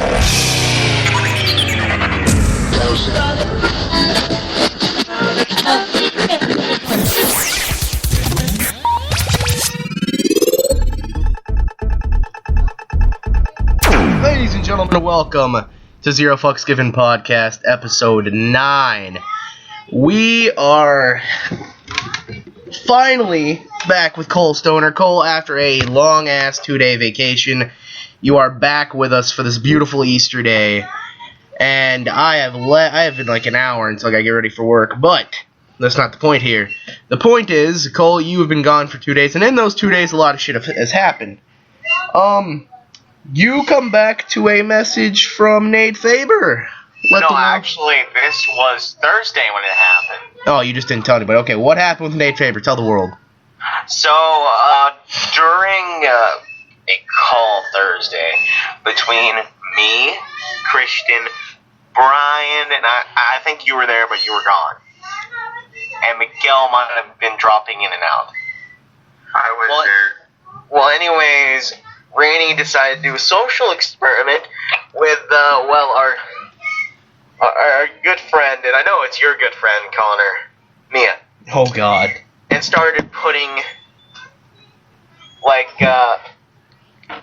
Ladies and gentlemen, welcome to Zero Fucks Given Podcast, episode 9. We are finally back with Cole Stoner. Cole, after a long-ass 2-day vacation, you are back with us for this beautiful Easter day. And I have been like an hour until I gotta get ready for work, but that's not the point here. The point is, Cole, you have been gone for 2 days, and in those 2 days, a lot of shit has happened. You come back to a message from Nate Faber. Actually, this was Thursday when it happened. Oh, you just didn't tell anybody. Okay, what happened with Nate Faber? Tell the world. So, during a call Thursday between me, Christian, Brian, and I think you were there, but you were gone. And Miguel might have been dropping in and out. I was there. Well, anyways, Rainey decided to do a social experiment with, our good friend, and I know it's your good friend, Connor, Mia. Oh, God. And started putting,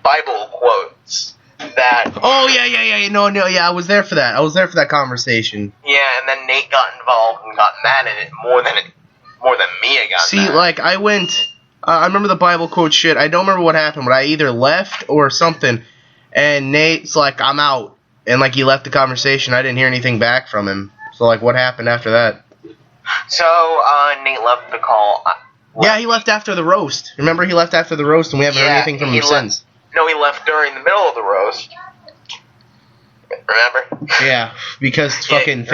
Bible quotes that... Oh, yeah. No, I was there for that. I was there for that conversation. Yeah, and then Nate got involved and got mad at it more than Mia got mad. I went... I remember the Bible quote shit. I don't remember what happened, but I either left or something, and Nate's like, I'm out. And, he left the conversation. I didn't hear anything back from him. So, what happened after that? So, Nate left the call. Yeah, he left after the roast. Remember, he left after the roast, and we haven't heard anything from him since. No, he left during the middle of the roast. Remember? Yeah, because fucking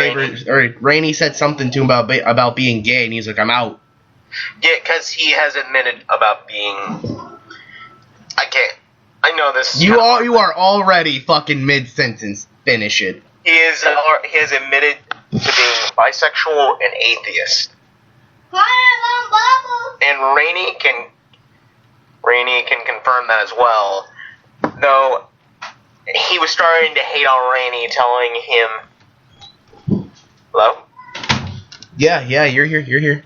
Rainey said something to him about being gay, and he's like, I'm out. Yeah, because he has admitted about being... I know this... You are already fucking mid-sentence. Finish it. He has admitted to being bisexual and atheist. And Rainey can confirm that as well. Though, he was starting to hate on Rainey, telling him... Hello? Yeah, you're here.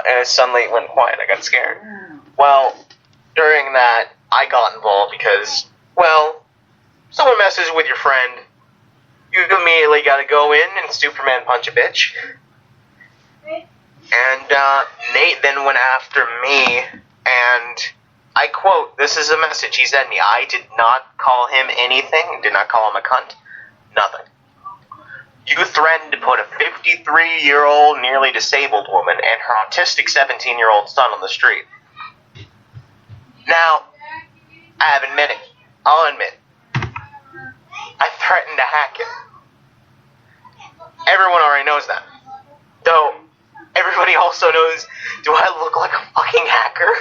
And suddenly it went quiet. I got scared. Well, during that, I got involved because, someone messes with your friend. You immediately gotta go in and Superman punch a bitch. And Nate then went after me, and I quote, this is a message he sent me. I did not call him anything, did not call him a cunt, nothing. You threatened to put a 53-year-old, nearly disabled woman and her autistic 17-year-old son on the street. Now, I'll admit, I threatened to hack him. Everyone already knows that. Though, everybody also knows, do I look like a fucking hacker?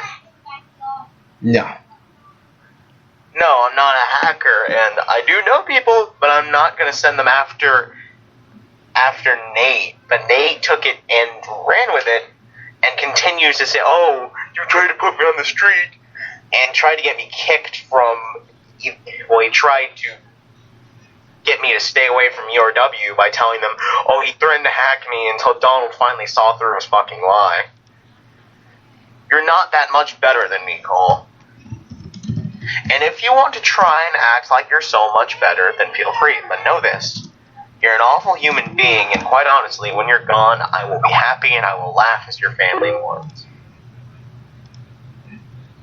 No. No, I'm not a hacker, and I do know people, but I'm not going to send them after Nate. But Nate took it and ran with it, and continues to say, oh, you tried to put me on the street, and tried to get me kicked from, he tried to get me to stay away from URW by telling them, oh, he threatened to hack me until Donald finally saw through his fucking lie. You're not that much better than me, Cole. And if you want to try and act like you're so much better, then feel free, but know this. You're an awful human being, and quite honestly, when you're gone, I will be happy and I will laugh as your family mourns.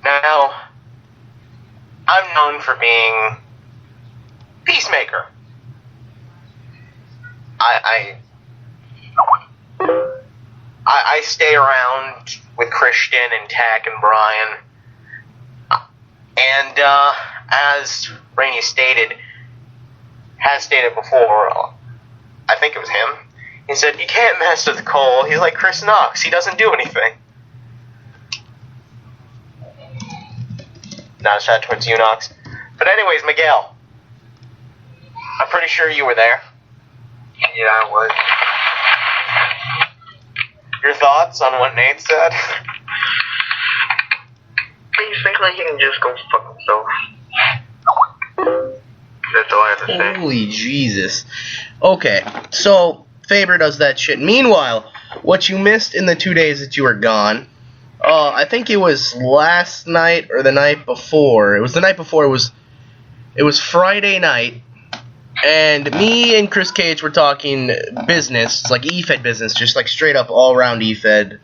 Now, I'm known for being peacemaker. I stay around with Christian and Tack and Brian. And, as Rainey has stated before, I think it was him, he said, you can't mess with Cole, he's like Chris Knox, he doesn't do anything. Not a shot towards you, Knox. But anyways, Miguel, I'm pretty sure you were there. Yeah, I was. Your thoughts on what Nate said? Basically, he can just go fuck himself. That's all I Holy Jesus. Okay, so Faber does that shit. Meanwhile, what you missed in the 2 days that you were gone, I think it was last night or the night before. It was the night before. It was Friday night, and me and Chris Cage were talking business, like eFed business, just like straight up all around eFed.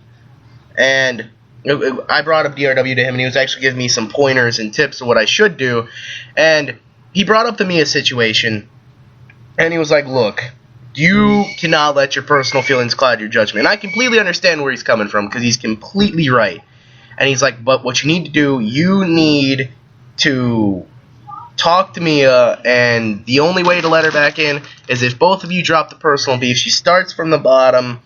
And I brought up DRW to him, and he was actually giving me some pointers and tips of what I should do. And he brought up the Mia situation, and he was like, look, you cannot let your personal feelings cloud your judgment. And I completely understand where he's coming from, because he's completely right. And he's like, but what you need to do, you need to talk to Mia, and the only way to let her back in is if both of you drop the personal beef. She starts from the bottom.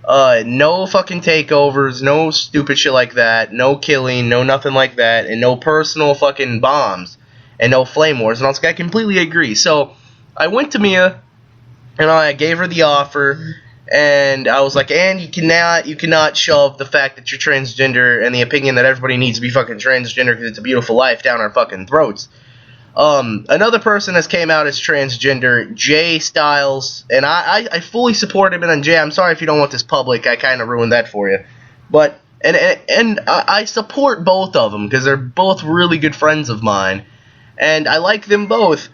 No fucking takeovers, no stupid shit like that, no killing, no nothing like that, and no personal fucking bombs, and no flame wars. And I was like, I completely agree. So I went to Mia, and I gave her the offer, and I was like, and you cannot shove the fact that you're transgender and the opinion that everybody needs to be fucking transgender because it's a beautiful life down our fucking throats. Another person has came out as transgender, Jay Styles, and I fully support him. And Jay, I'm sorry if you don't want this public. I kind of ruined that for you, but and I support both of them because they're both really good friends of mine, and I like them both,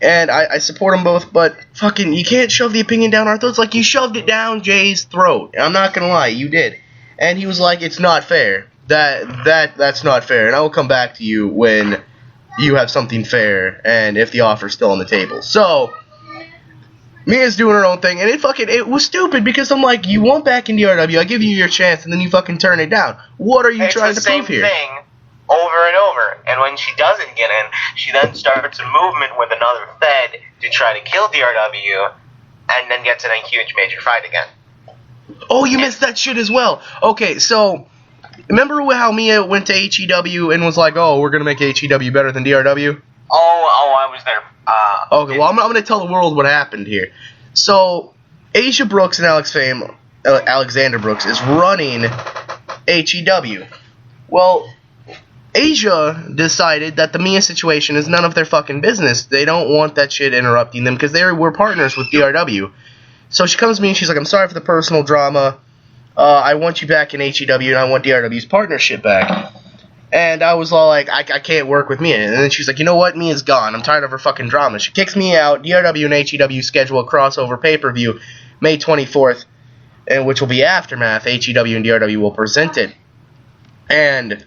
and I support them both. But fucking, you can't shove the opinion down our throats like you shoved it down Jay's throat. I'm not gonna lie, you did, and he was like, it's not fair. That's not fair, and I will come back to you when you have something fair, and if the offer's still on the table. So, Mia's doing her own thing, and it was stupid, because I'm like, you want back in DRW, I give you your chance, and then you fucking turn it down. What are you trying to prove here? It's the same thing over and over, and when she doesn't get in, she then starts a movement with another Fed to try to kill DRW, and then gets in a huge major fight again. Oh, you missed that shit as well. Okay, so remember how Mia went to HEW and was like, oh, we're going to make HEW better than DRW? Oh, I was there. Okay, well, I'm going to tell the world what happened here. So, Asia Brooks and Alexander Brooks is running HEW. Well, Asia decided that the Mia situation is none of their fucking business. They don't want that shit interrupting them because they were partners with DRW. So she comes to me and she's like, I'm sorry for the personal drama. I want you back in HEW, and I want DRW's partnership back. And I was all like, I can't work with Mia. And then she's like, you know what? Mia's gone. I'm tired of her fucking drama. She kicks me out. DRW and HEW schedule a crossover pay-per-view May 24th, which will be Aftermath. HEW and DRW will present it. And,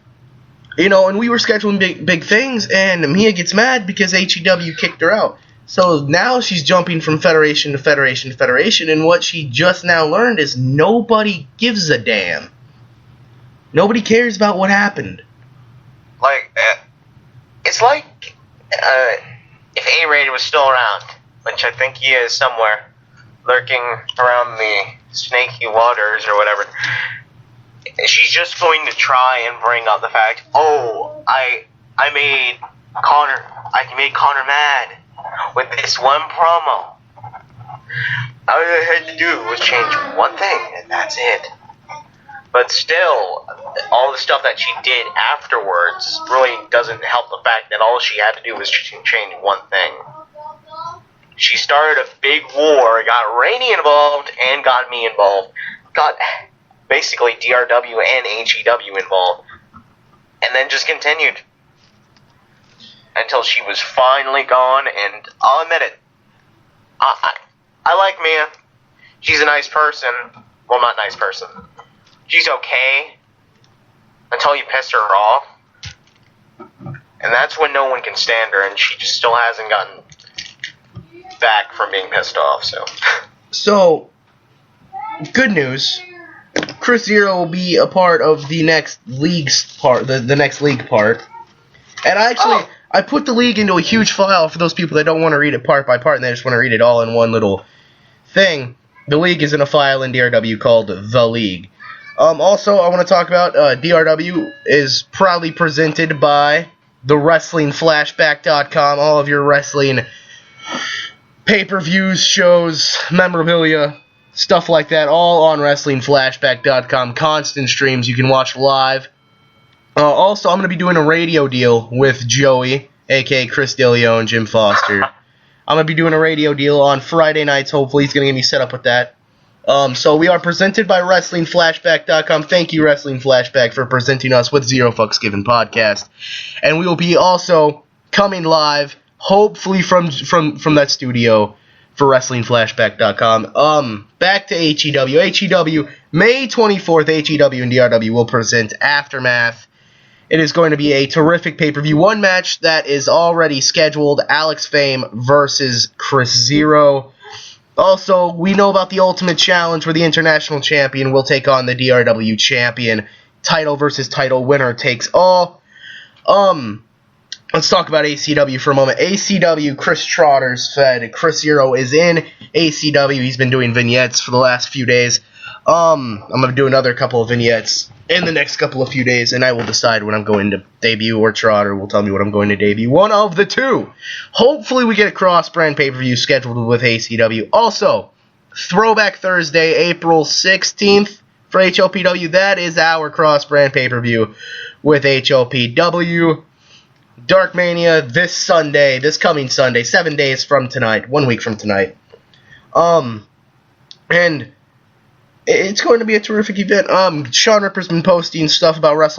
and we were scheduling big things, and Mia gets mad because HEW kicked her out. So now she's jumping from federation to federation to federation, and what she just now learned is nobody gives a damn. Nobody cares about what happened. Like, it's like if A-Raid was still around, which I think he is somewhere, lurking around the snaky waters or whatever. She's just going to try and bring up the fact, oh, I made Connor mad with this one promo. All I had to do was change one thing, and that's it. But still, all the stuff that she did afterwards really doesn't help the fact that all she had to do was change one thing. She started a big war, got Rainey involved, and got me involved. Got basically DRW and HEW involved. And then just continued. Until she was finally gone, and I'll admit it. I like Mia. She's a nice person. Well, not nice person. She's okay. Until you piss her off. And that's when no one can stand her, and she just still hasn't gotten back from being pissed off, so. So, good news. Chris Zero will be a part of the next league's part, the next league part. And I put the league into a huge file for those people that don't want to read it part by part and they just want to read it all in one little thing. The league is in a file in DRW called The League. Also, I want to talk about DRW is proudly presented by the WrestlingFlashback.com. All of your wrestling pay-per-views, shows, memorabilia, stuff like that, all on WrestlingFlashback.com. Constant streams you can watch live. Also, I'm going to be doing a radio deal with Joey, a.k.a. Chris D'Elio and Jim Foster. I'm going to be doing a radio deal on Friday nights. Hopefully, he's going to get me set up with that. So we are presented by WrestlingFlashback.com. Thank you, Wrestling Flashback, for presenting us with Zero Fucks Given podcast. And we will be also coming live, hopefully from that studio for WrestlingFlashback.com. Back to HEW. HEW, May 24th, HEW and DRW will present Aftermath. It is going to be a terrific pay-per-view. One match that is already scheduled, Alex Fame versus Chris Zero. Also, we know about the Ultimate Challenge where the International Champion will take on the DRW Champion. Title versus title, winner takes all. Let's talk about ACW for a moment. ACW, Chris Trotter's fed. Chris Zero is in ACW. He's been doing vignettes for the last few days. I'm going to do another couple of vignettes in the next couple of few days, and I will decide when I'm going to debut, or Trotter will tell me when I'm going to debut. One of the two. Hopefully we get a cross-brand pay-per-view scheduled with ACW. Also, Throwback Thursday, April 16th for HLPW. That is our cross-brand pay-per-view with HLPW. Dark Mania this coming Sunday, 7 days from tonight, 1 week from tonight. And it's going to be a terrific event. Sean Ripper's been posting stuff about Dark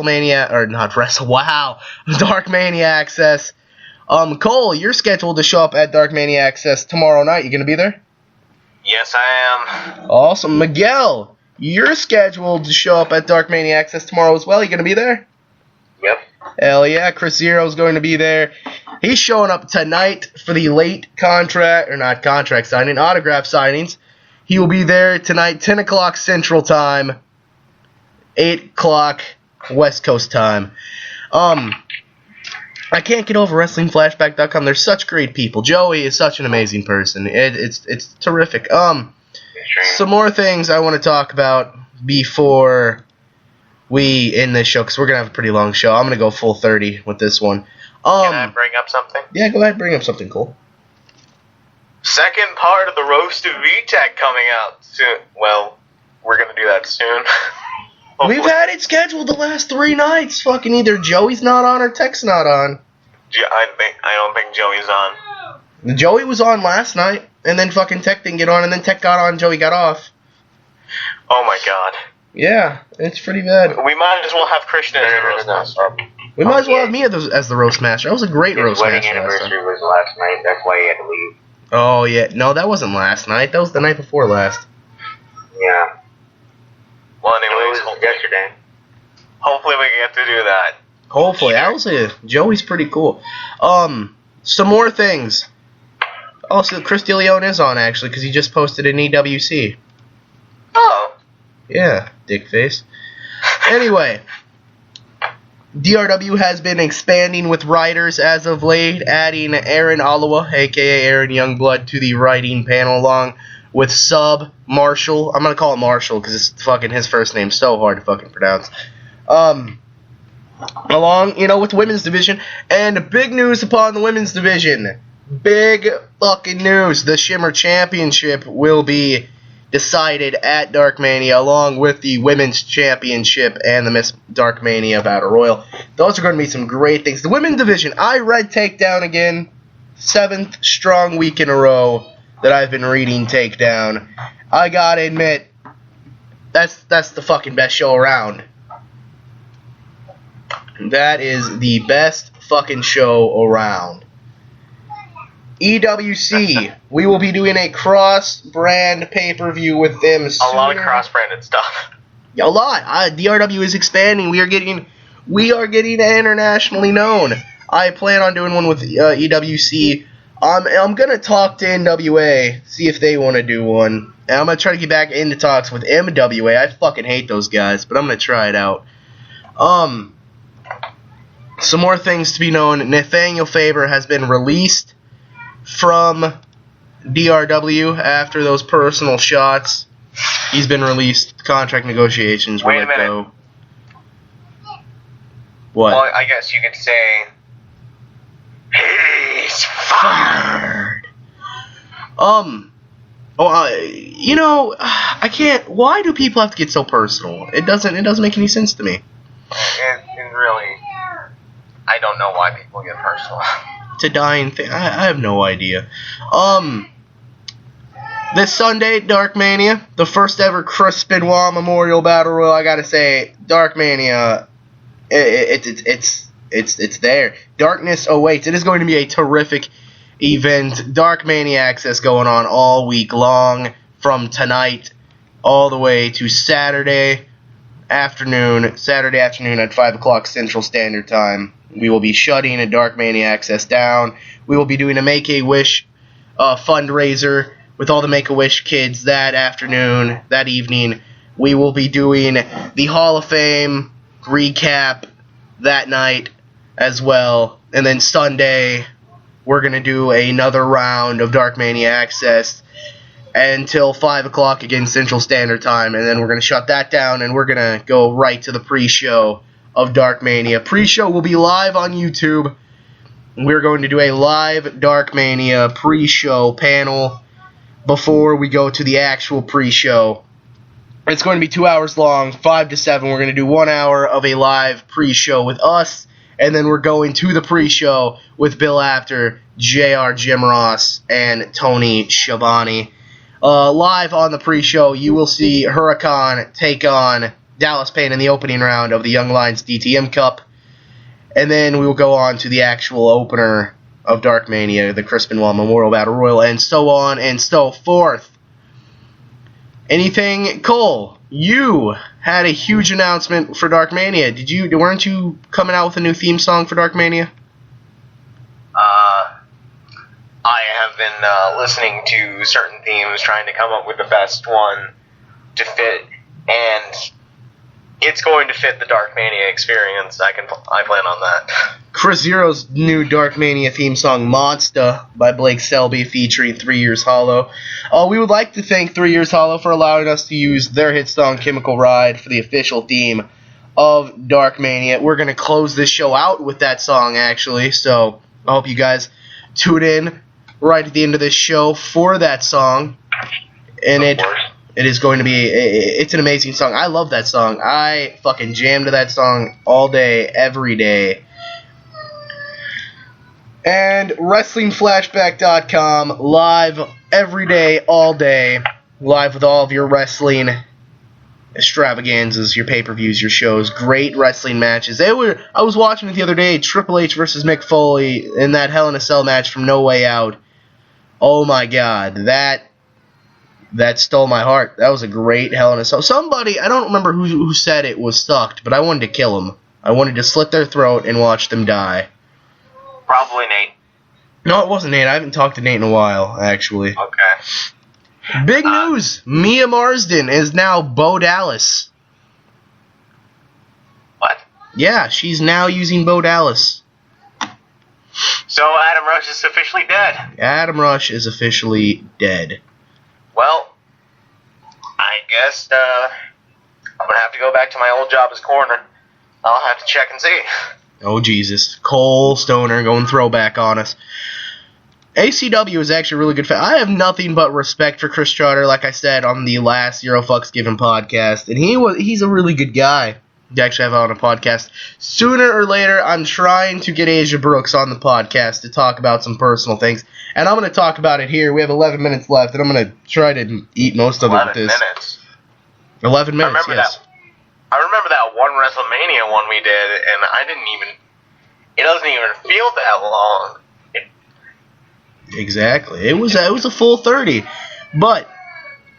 Mania Access. Cole, you're scheduled to show up at Dark Mania Access tomorrow night. You gonna be there? Yes, I am. Awesome. Miguel, you're scheduled to show up at Dark Mania Access tomorrow as well. You gonna be there? Yep. Hell yeah, Chris Zero's going to be there. He's showing up tonight for the late autograph signings. He will be there tonight, 10 o'clock Central Time, 8 o'clock West Coast Time. I can't get over WrestlingFlashback.com. They're such great people. Joey is such an amazing person. It's terrific. Some more things I want to talk about before we end this show, because we're going to have a pretty long show. I'm going to go full 30 with this one. Can I bring up something? Yeah, go ahead, bring up something cool. Second part of the Roast of VTech coming out soon. Well, we're going to do that soon. We've had it scheduled the last 3 nights. Fucking either Joey's not on or Tech's not on. I don't think Joey's on. Joey was on last night, and then fucking Tech didn't get on, and then Tech got on, Joey got off. Oh my god. Yeah, it's pretty bad. We might as well have Christian as the roast master. We might as well have me as the roast master. That was a great roast master. His wedding anniversary was last night. That's why he had to leave. Oh, yeah. No, that wasn't last night. That was the night before last. Yeah. Well, anyways, it was yesterday. Hopefully we get to do that. Hopefully. Joey's pretty cool. Some more things. Also, Chris DeLeon is on, actually, because he just posted an EWC. Oh. Yeah, dick face. Anyway, DRW has been expanding with writers as of late, adding Aaron Alawa, a.k.a. Aaron Youngblood, to the writing panel, along with Sub Marshall. I'm going to call him Marshall because it's fucking his first name's so hard to fucking pronounce. Along, with the women's division. And big news upon the women's division. Big fucking news. The Shimmer Championship will be decided at Dark Mania, along with the Women's Championship and the Miss Dark Mania Battle Royal. Those are going to be some great things. The women's division, I read Takedown again. 7th strong week in a row that I've been reading Takedown. I gotta admit, that's the fucking best show around. That is the best fucking show around. EWC, we will be doing a cross-brand pay-per-view with them soon. A lot of cross-branded stuff. A lot. DRW is expanding. We are getting internationally known. I plan on doing one with EWC. I'm going to talk to NWA, see if they want to do one. And I'm going to try to get back into talks with MWA. I fucking hate those guys, but I'm going to try it out. Some more things to be known. Nathaniel Faber has been released from DRW after those personal shots. He's been released. Contract negotiations were Wait a let minute. go. What? Well, I guess you could say he's fired. I can't. Why do people have to get so personal? It doesn't make any sense to me. It really, I don't know why people get personal. to dying thing. I have no idea. This Sunday, Dark Mania, the first ever Chris Benoit Memorial Battle Royal. I gotta say, Dark Mania, it's there. Darkness awaits. It is going to be a terrific event. Dark Mania access going on all week long, from tonight all the way to Saturday afternoon at 5 o'clock Central Standard Time. We will be shutting a Dark Mania access down. We will be doing a Make-A-Wish fundraiser with all the Make-A-Wish kids that evening. We will be doing the Hall of Fame recap that night as well. And then Sunday, we're going to do another round of Dark Mania access until 5 o'clock again Central Standard Time. And then we're going to shut that down, and we're going to go right to the pre-show of Dark Mania. Pre-show will be live on YouTube. We're going to do a live Dark Mania pre-show panel before we go to the actual pre-show. It's going to be 2 hours long, 5 to 7. We're going to do 1 hour of a live pre-show with us, and then we're going to the pre-show with Bill After, JR Jim Ross, and Tony Schiavone. Live on the pre-show, you will see Huracan take on Dallas Payne in the opening round of the Young Lions DTM Cup, and then we will go on to the actual opener of Dark Mania, the Chris Benoit Memorial Battle Royal, and so on and so forth. Anything, Cole? You had a huge announcement for Dark Mania. Weren't you coming out with a new theme song for Dark Mania? I have been listening to certain themes, trying to come up with the best one to fit, and it's going to fit the Dark Mania experience. I plan on that. Chris Zero's new Dark Mania theme song, Monster, by Blake Selby, featuring 3 Years Hollow. We would like to thank 3 Years Hollow for allowing us to use their hit song, Chemical Ride, for the official theme of Dark Mania. We're going to close this show out with that song, actually, so I hope you guys tune in right at the end of this show for that song. And it is going to be, it's an amazing song. I love that song. I fucking jam to that song all day, every day. And WrestlingFlashback.com, live every day, all day, live with all of your wrestling extravaganzas, your pay-per-views, your shows, great wrestling matches. I was watching it the other day, Triple H versus Mick Foley in that Hell in a Cell match from No Way Out. Oh my god, that stole my heart. That was a great Hell in a Cell. Somebody, I don't remember who said it was sucked, but I wanted to kill them. I wanted to slit their throat and watch them die. Probably Nate. No, it wasn't Nate. I haven't talked to Nate in a while, actually. Okay. Big news! Mia Marsden is now Bo Dallas. What? Yeah, she's now using Bo Dallas. So Adam Rush is officially dead. Adam Rush is officially dead. Well, I guess I'm going to have to go back to my old job as coroner. I'll have to check and see. Oh, Jesus. Cole Stoner going throwback on us. ACW is actually a really good fan. I have nothing but respect for Chris Trotter, like I said on the last Zero Fucks Given podcast. And he's a really good guy to actually have on a podcast. Sooner or later, I'm trying to get Asia Brooks on the podcast to talk about some personal things. And I'm going to talk about it here. We have 11 minutes left, and I'm going to try to eat most of it with this. 11 minutes? 11 minutes, yes. I remember that one WrestleMania one we did, and it doesn't even feel that long. Exactly. It was a full 30. But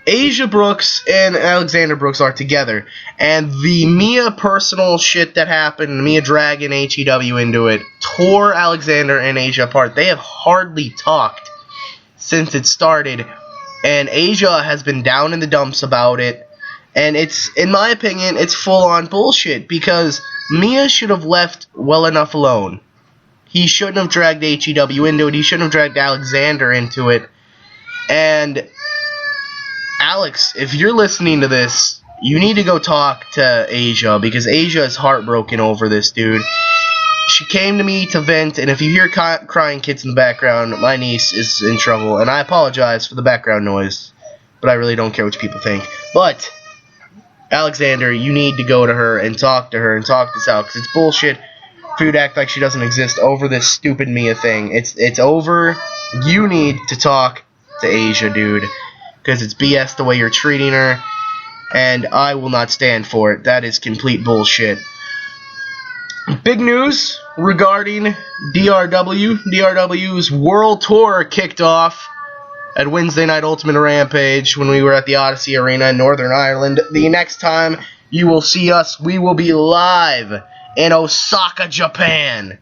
Asia Brooks and Alexander Brooks are together. And the Mia personal shit that happened, Mia dragging HEW into it, tore Alexander and Asia apart. They have hardly talked since it started. And Asia has been down in the dumps about it. And it's, in my opinion, it's full-on bullshit. Because Mia should have left well enough alone. He shouldn't have dragged HEW into it. He shouldn't have dragged Alexander into it. And Alex, if you're listening to this, you need to go talk to Asia, because Asia is heartbroken over this, dude. She came to me to vent, and if you hear crying kids in the background, my niece is in trouble, and I apologize for the background noise, but I really don't care what people think. But Alexander, you need to go to her and talk this out, because it's bullshit Food act like she doesn't exist over this stupid Mia thing. It's over. You need to talk to Asia, dude, because it's BS the way you're treating her, and I will not stand for it. That is complete bullshit. Big news regarding DRW. DRW's World Tour kicked off at Wednesday Night Ultimate Rampage when we were at the Odyssey Arena in Northern Ireland. The next time you will see us, we will be live in Osaka, Japan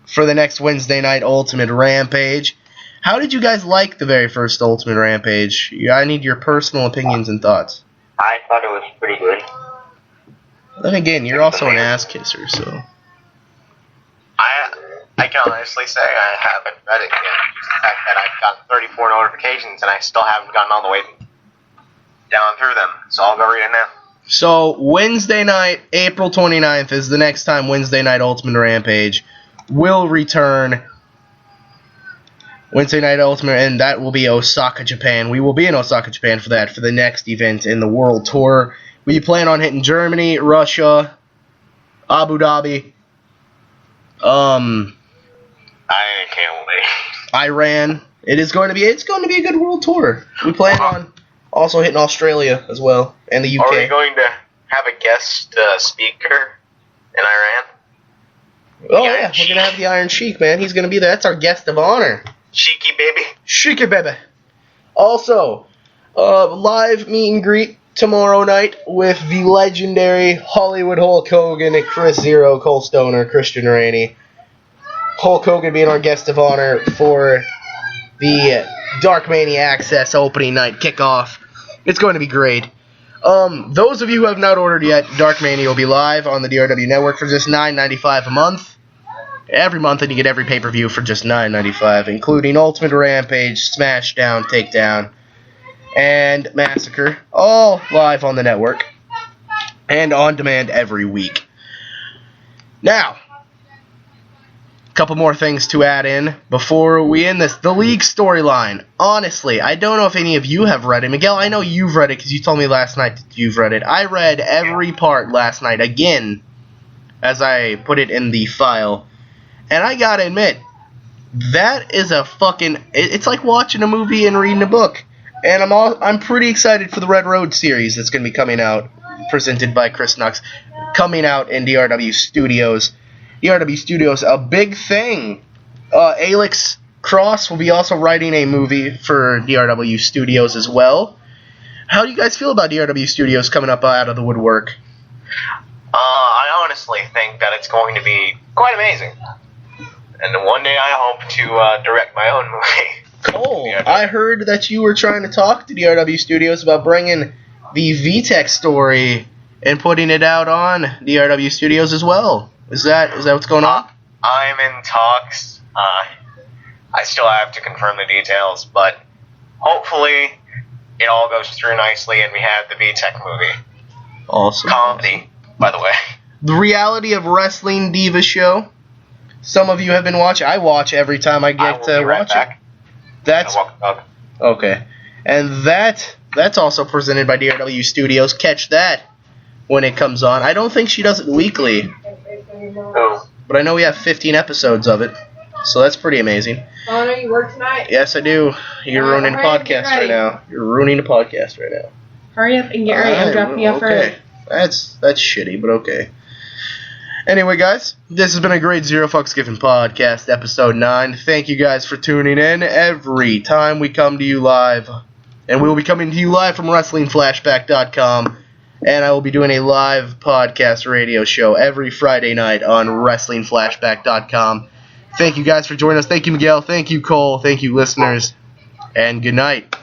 for the next Wednesday Night Ultimate Rampage. How did you guys like the very first Ultimate Rampage? I need your personal opinions and thoughts. I thought it was pretty good. Then again, you're also an ass kisser, so... I can honestly say I haven't read it yet. Just the fact that I've gotten 34 notifications and I still haven't gotten all the way down through them. So I'll go read it now. So, Wednesday night, April 29th is the next time Wednesday Night Ultimate Rampage will return. Wednesday Night Ultimate, and that will be Osaka, Japan. We will be in Osaka, Japan for that, for the next event in the World Tour. We plan on hitting Germany, Russia, Abu Dhabi, I can't wait. Iran. It's going to be a good World Tour. We plan on also hitting Australia as well, and the UK. Are we going to have a guest speaker in Iran? Oh yeah, we're gonna have the Iron Sheik, man. He's gonna be there. That's our guest of honor. Cheeky baby. Sheiky baby. Also, live meet and greet tomorrow night with the legendary Hollywood Hulk Hogan and Chris Zero, Cole Stoner, Christian Rainey. Hulk Hogan being our guest of honor for the Dark Mania Access opening night kickoff. It's going to be great. Those of you who have not ordered yet, Dark Mania will be live on the DRW network for just $9.95 a month. Every month, and you get every pay-per-view for just $9.95, including Ultimate Rampage, Smashdown, Takedown, and Massacre, all live on the network and on demand every week. Now, a couple more things to add in before we end this. The League storyline. Honestly, I don't know if any of you have read it. Miguel, I know you've read it because you told me last night that you've read it. I read every part last night again as I put it in the file. And I gotta admit, that is a fucking... It's like watching a movie and reading a book. And I'm pretty excited for the Red Road series that's going to be coming out, presented by Chris Knox, coming out in DRW Studios. DRW Studios, a big thing. Alex Cross will be also writing a movie for DRW Studios as well. How do you guys feel about DRW Studios coming up out of the woodwork? I honestly think that it's going to be quite amazing. And one day I hope to direct my own movie. Cole, I heard that you were trying to talk to DRW Studios about bringing the VTech story and putting it out on DRW Studios as well. Is that what's going on? I'm in talks. I still have to confirm the details, but hopefully it all goes through nicely and we have the VTech movie. Awesome. Comedy, by the way. The Reality of Wrestling Diva show. Some of you have been watching. I watch every time I get to watch it. That's okay, and that's also presented by DRW Studios. Catch that when it comes on. I don't think she does it weekly, but I know we have 15 episodes of it, so that's pretty amazing. Oh no, you work tonight? Yes, I do. You're ruining the podcast right now. You're ruining the podcast right now. Hurry up and get ready. I'm dropping you off early. That's shitty, but okay. Anyway, guys, this has been a great Zero Fucks Given podcast, episode 9. Thank you guys for tuning in every time we come to you live. And we will be coming to you live from WrestlingFlashback.com. And I will be doing a live podcast radio show every Friday night on WrestlingFlashback.com. Thank you guys for joining us. Thank you, Miguel. Thank you, Cole. Thank you, listeners. And good night.